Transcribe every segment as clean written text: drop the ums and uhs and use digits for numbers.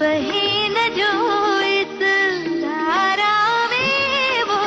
बहे न जो इस धारा में वो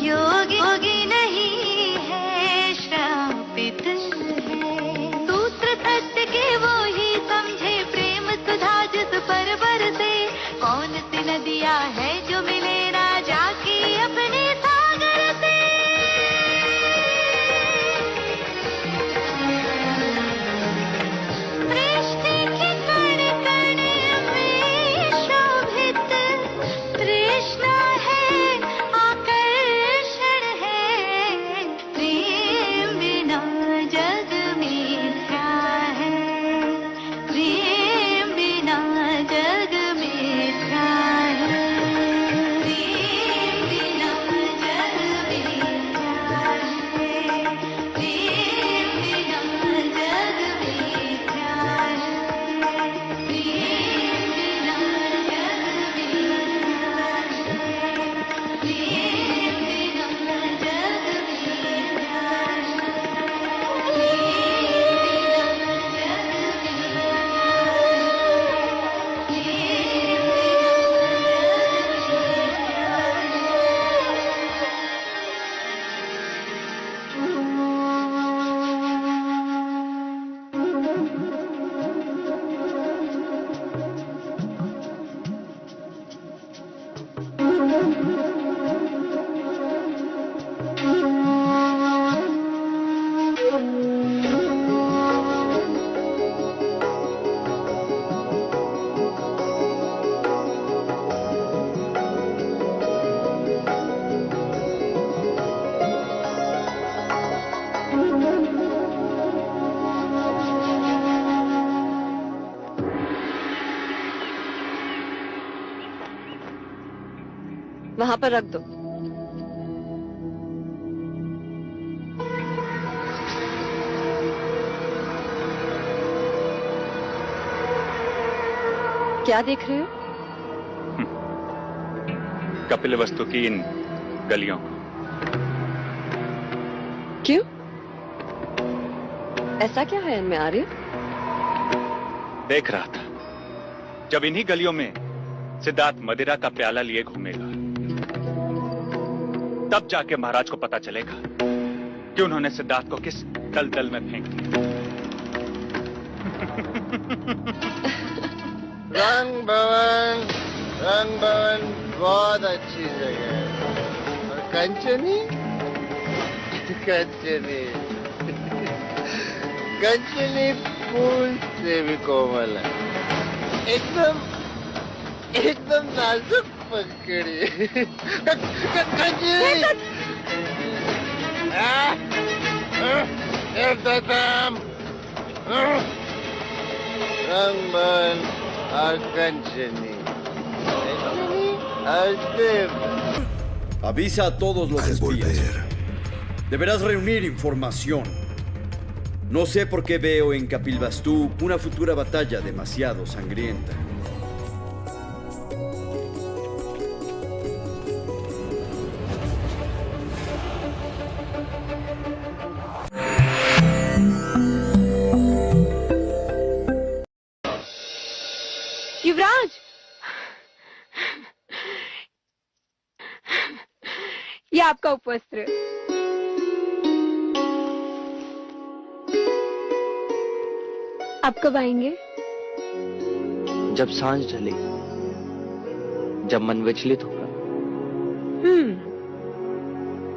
योगी योगी नहीं है, श्रापित है। सूत्र सत्य के वो ही समझे, प्रेम सुधा जिस पर बरसे। कौन सी नदियाँ है जो मिले ना जाके अपने सागर से। सृष्टि के कण कण में शोभित तृष्णा है, आकर्षण है। प्रेम बिना जग मिथ्या है, प्रेम बिना जग मिथ्या है। प्रेम बिना जग मिथ्या है, प्रेम बिना जग मिथ्या है। प्रेम बिना जग मिथ्या है, प्रेम बिना जग मिथ्या वहां पर रख दो। क्या देख रहे हो? कपिलवस्तु की इन गलियों को। क्यों? ऐसा क्या है इनमें आर्य? देख रहा था, जब इन्हीं गलियों में सिद्धार्थ मदिरा का प्याला लिए घूमेगा, तब जाके महाराज को पता चलेगा कि उन्होंने सिद्धार्थ को किस दलदल में फेंक दिया। रंग भवन बहुत अच्छी जगह है। और कंचनी कंचनी कंचनी फूल से भी कोमल है, एकदम नाजुक पकड़ी। कंचनी रंग भवन और कंचनी Avisa a todos los espías. Deberás reunir información. No sé por qué veo en Kapilvastu una futura batalla demasiado sangrienta. युवराज, ये आपका उपवस्त्र। आप कब आएंगे? जब सांझ ढले, जब मन विचलित होगा।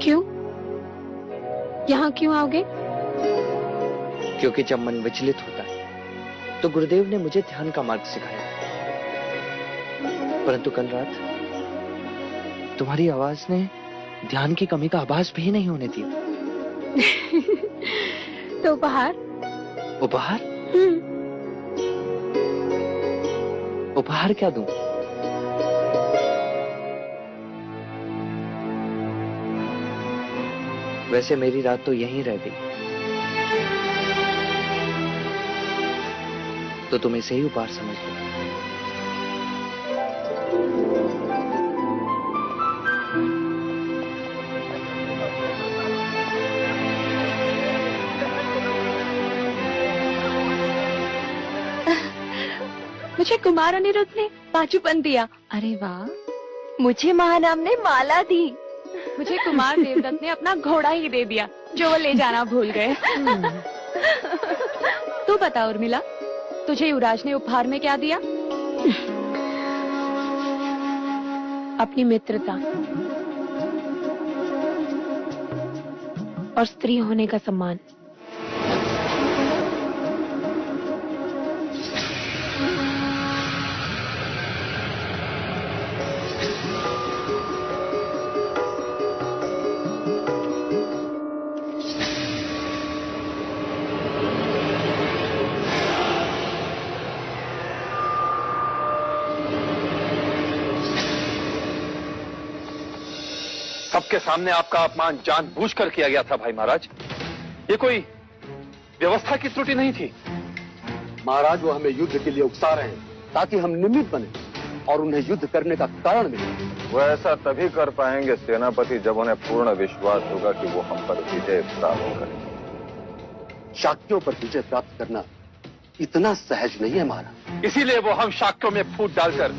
क्यों? यहाँ क्यों आओगे? क्योंकि जब मन विचलित होता है तो गुरुदेव ने मुझे ध्यान का मार्ग सिखाया, परंतु कल रात तुम्हारी आवाज ने ध्यान की कमी का आभास भी नहीं होने दिया। तो उपहार? उपहार? उपहार क्या दूं? वैसे मेरी रात तो यहीं रह गई, तो तुम इसे ही उपहार समझ लो। मुझे कुमार अनिरुद्ध ने बाजूबंद दिया। अरे वाह, मुझे महानाम ने माला दी। मुझे कुमार देवदत्त ने अपना घोड़ा ही दे दिया, जो वो ले जाना भूल गए। तू बता उर्मिला, तुझे युवराज ने उपहार में क्या दिया? अपनी मित्रता और स्त्री होने का सम्मान। सबके सामने आपका अपमान जानबूझकर किया गया था भाई महाराज। ये कोई व्यवस्था की त्रुटि नहीं थी। महाराज, वो हमें युद्ध के लिए उकसा रहे हैं ताकि हम निमित्त बने और उन्हें युद्ध करने का कारण मिले। वो ऐसा तभी कर पाएंगे सेनापति, जब उन्हें पूर्ण विश्वास होगा कि वो हम पर विजय प्राप्त करेंगे। शाक्यों पर विजय प्राप्त करना इतना सहज नहीं है महाराज। इसीलिए वो हम शाक्यों में फूट डालकर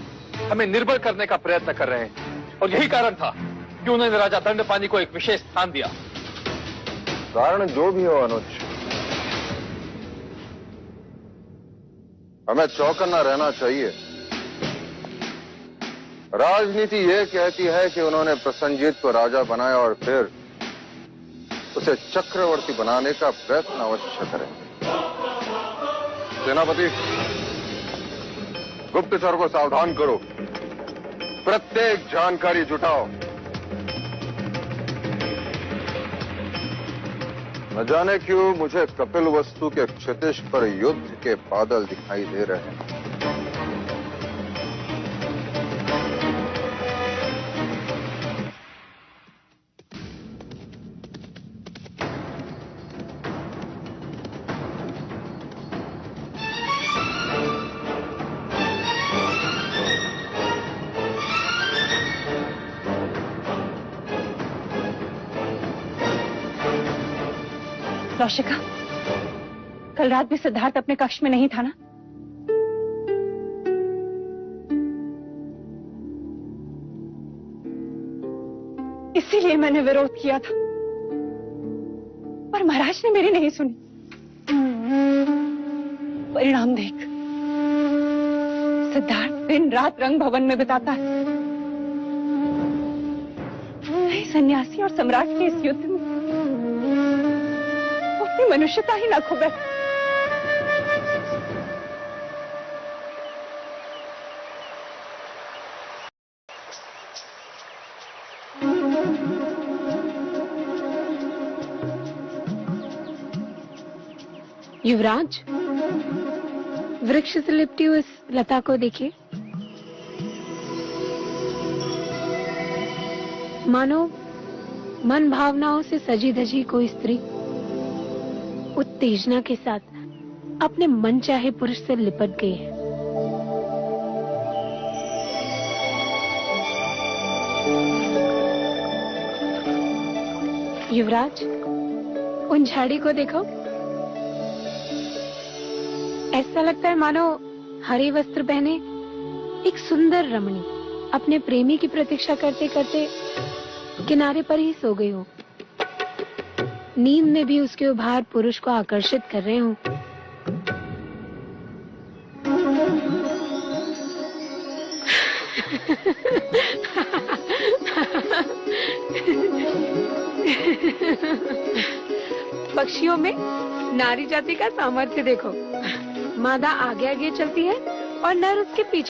हमें निर्बल करने का प्रयत्न कर रहे हैं, और यही कारण था कि उन्होंने राजा दंडपानी को एक विशेष स्थान दिया। कारण जो भी हो अनुज, हमें चौकन्ना रहना चाहिए। राजनीति ये कहती है कि उन्होंने प्रसन्नजीत को राजा बनाया और फिर उसे चक्रवर्ती बनाने का प्रयत्न अवश्य करें। सेनापति, गुप्तचर को सावधान करो, प्रत्येक जानकारी जुटाओ। न जाने क्यों मुझे कपिल वस्तु के क्षितिज पर युद्ध के बादल दिखाई दे रहे हैं। कौशिका, कल रात भी सिद्धार्थ अपने कक्ष में नहीं था ना? इसीलिए मैंने विरोध किया था, पर महाराज ने मेरी नहीं सुनी। परिणाम देख, सिद्धार्थ दिन रात रंग भवन में बिताता है। नहीं, सन्यासी और सम्राट के इस युद्ध में अपनी मनुष्यता ही ना खो बैठे। युवराज, वृक्ष से लिपटी हुई इस लता को देखिए। मानो मन भावनाओं से सजी धजी कोई स्त्री उत्तेजना के साथ अपने मनचाहे पुरुष से लिपट गई है। युवराज, उन झाड़ी को देखो। ऐसा लगता है मानो हरे वस्त्र पहने एक सुंदर रमणी अपने प्रेमी की प्रतीक्षा करते करते किनारे पर ही सो गई हो। नींद में भी उसके उभार पुरुष को आकर्षित कर रहे हो। पक्षियों में नारी जाति का सामर्थ्य देखो। मादा आगे आगे चलती है और नर उसके पीछे।